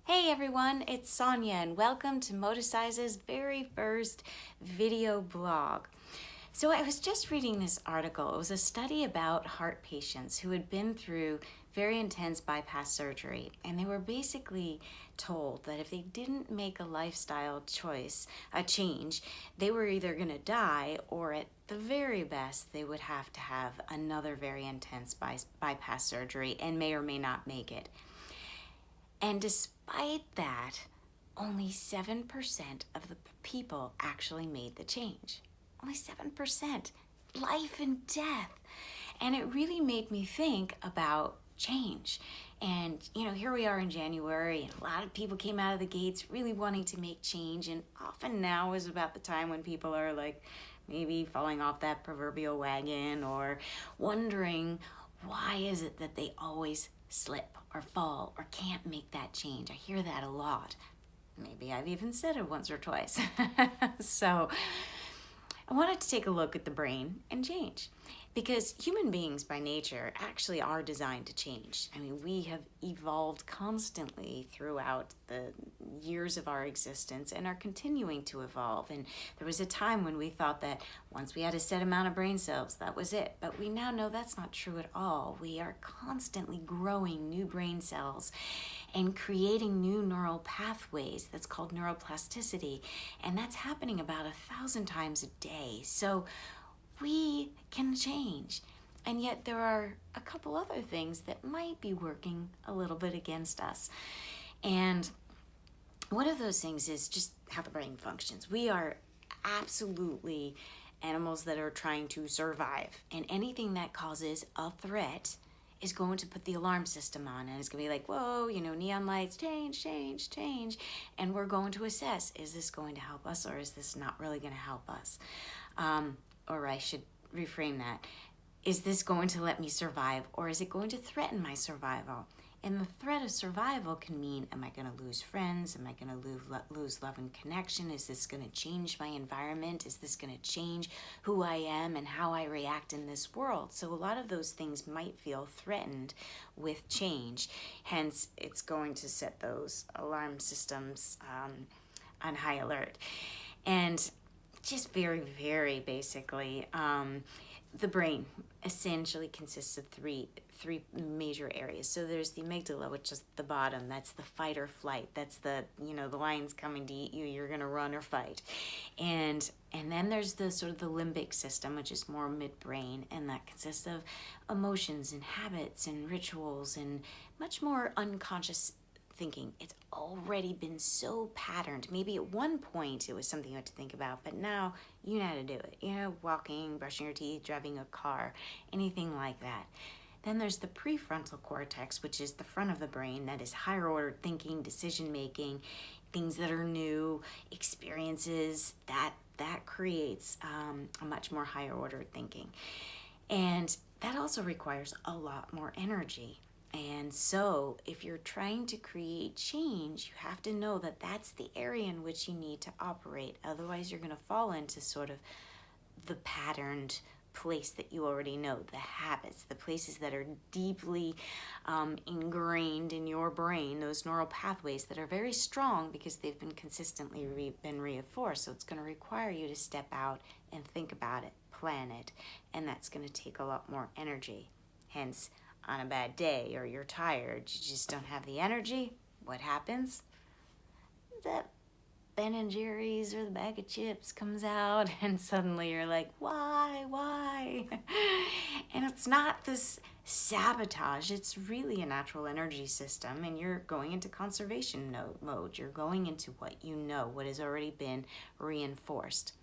Hey everyone, it's Sonia and welcome to Moticize's very first video blog. So I was just reading this article. It was a study about heart patients who had been through very intense bypass surgery, and they were basically told that if they didn't make a lifestyle choice, a change, they were either going to die or at the very best they would have to have another very intense bypass surgery and may or may not make it. And despite that, only 7% of the people actually made the change. Only 7%. Life and death. And it really made me think about change. And, here we are in January, and a lot of people came out of the gates really wanting to make change. And often now is about the time when people are like maybe falling off that proverbial wagon or wondering why is it that they always slip or fall or can't make that change. I hear that a lot. Maybe I've even said it once or twice. So I wanted to take a look at the brain and change, because human beings by nature actually are designed to change. I mean, we have evolved constantly throughout the years of our existence and are continuing to evolve. And there was a time when we thought that once we had a set amount of brain cells, that was it. But we now know that's not true at all. We are constantly growing new brain cells and creating new neural pathways. That's called neuroplasticity. And that's happening about 1,000 times a day. So we can change. And yet there are a couple other things that might be working a little bit against us. And one of those things is just how the brain functions. We are absolutely animals that are trying to survive. And anything that causes a threat is going to put the alarm system on, and it's going to be like, whoa, neon lights, change. And we're going to assess, is this going to help us or is this not really going to help us? Or I should reframe that. Is this going to let me survive, or is it going to threaten my survival? And the threat of survival can mean, am I going to lose friends? Am I going to lose love and connection? Is this going to change my environment? Is this going to change who I am and how I react in this world? So a lot of those things might feel threatened with change. Hence, it's going to set those alarm systems on high alert. And just very, very basically, the brain essentially consists of three major areas. So there's the amygdala, which is the bottom. That's the fight or flight. That's the lion's coming to eat you. You're going to run or fight. And then there's the sort of the limbic system, which is more midbrain, and that consists of emotions and habits and rituals and much more unconscious thinking. It's already been so patterned. Maybe at one point it was something you had to think about, but now you know how to do it. Walking, brushing your teeth, driving a car, anything like that. Then there's the prefrontal cortex, which is the front of the brain. That is higher order thinking, decision making, things that are new, experiences. That creates a much more higher order thinking. And that also requires a lot more energy. And so if you're trying to create change, you have to know that that's the area in which you need to operate. Otherwise, you're going to fall into sort of the patterned place that you already know, the habits, the places that are deeply ingrained in your brain, those neural pathways that are very strong because they've been consistently been reinforced. So it's going to require you to step out and think about it, plan it, and that's going to take a lot more energy. Hence, on a bad day or you're tired, you just don't have the energy, what happens? That Ben & Jerry's or the bag of chips comes out and suddenly you're like, why? And it's not this sabotage, it's really a natural energy system, and you're going into conservation mode. You're going into what you know, what has already been reinforced.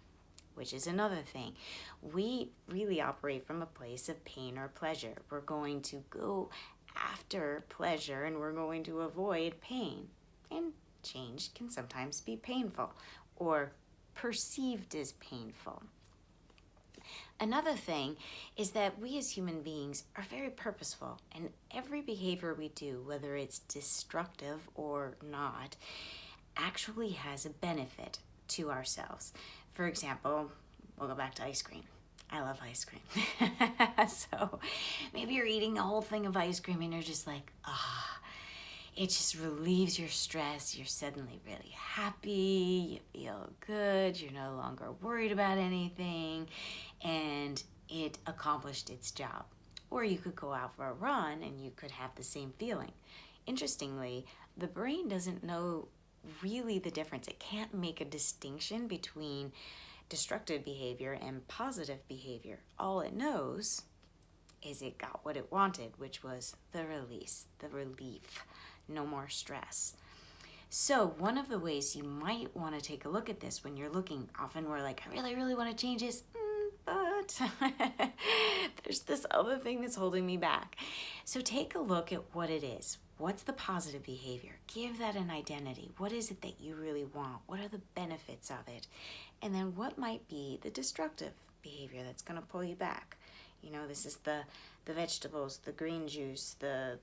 Which is another thing. We really operate from a place of pain or pleasure. We're going to go after pleasure and we're going to avoid pain. And change can sometimes be painful or perceived as painful. Another thing is that we as human beings are very purposeful, and every behavior we do, whether it's destructive or not, actually has a benefit to ourselves. For example, we'll go back to ice cream. I love ice cream. So maybe you're eating a whole thing of ice cream and you're just like, it just relieves your stress. You're suddenly really happy, you feel good, you're no longer worried about anything, and it accomplished its job. Or you could go out for a run and you could have the same feeling. Interestingly, the brain doesn't know really the difference. It can't make a distinction between destructive behavior and positive behavior. All it knows is it got what it wanted, which was the release, the relief, no more stress. So one of the ways you might want to take a look at this when you're looking, often we're like, I really, really want to change this, but there's this other thing that's holding me back. So take a look at what it is. What's the positive behavior? Give that an identity. What is it that you really want? What are the benefits of it? And then what might be the destructive behavior that's going to pull you back? You know, this is the vegetables, the green juice, the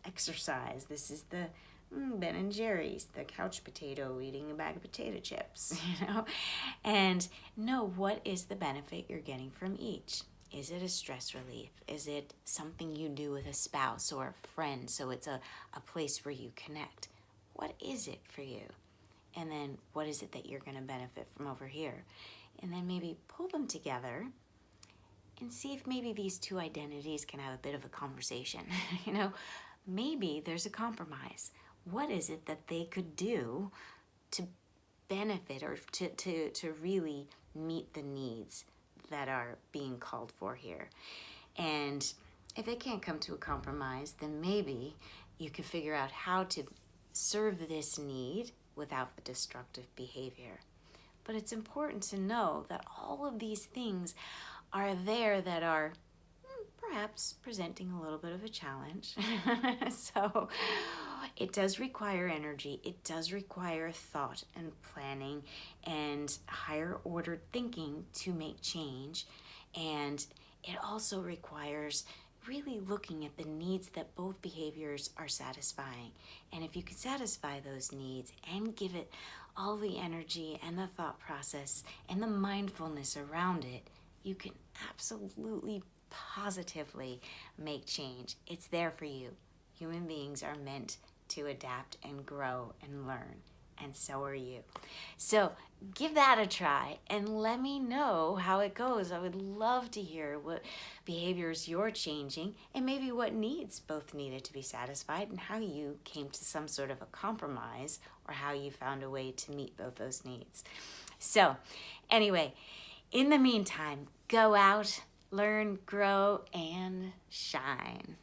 exercise. This is the Ben and Jerry's, the couch potato eating a bag of potato chips, you know? And know what is the benefit you're getting from each. Is it a stress relief? Is it something you do with a spouse or a friend so it's a place where you connect? What is it for you? And then what is it that you're going to benefit from over here? And then maybe pull them together and see if maybe these two identities can have a bit of a conversation. You know, maybe there's a compromise. What is it that they could do to benefit or to really meet the needs that are being called for here? And if they can't come to a compromise, then maybe you can figure out how to serve this need without the destructive behavior. But it's important to know that all of these things are there that are perhaps presenting a little bit of a challenge. So it does require energy. It does require thought and planning and higher ordered thinking to make change. And it also requires really looking at the needs that both behaviors are satisfying. And if you can satisfy those needs and give it all the energy and the thought process and the mindfulness around it, you can absolutely, positively make change. It's there for you. Human beings are meant to adapt and grow and learn, and so are you. So give that a try and let me know how it goes. I would love to hear what behaviors you're changing and maybe what needs both needed to be satisfied and how you came to some sort of a compromise or how you found a way to meet both those needs. So anyway, in the meantime, go out, learn, grow, and shine.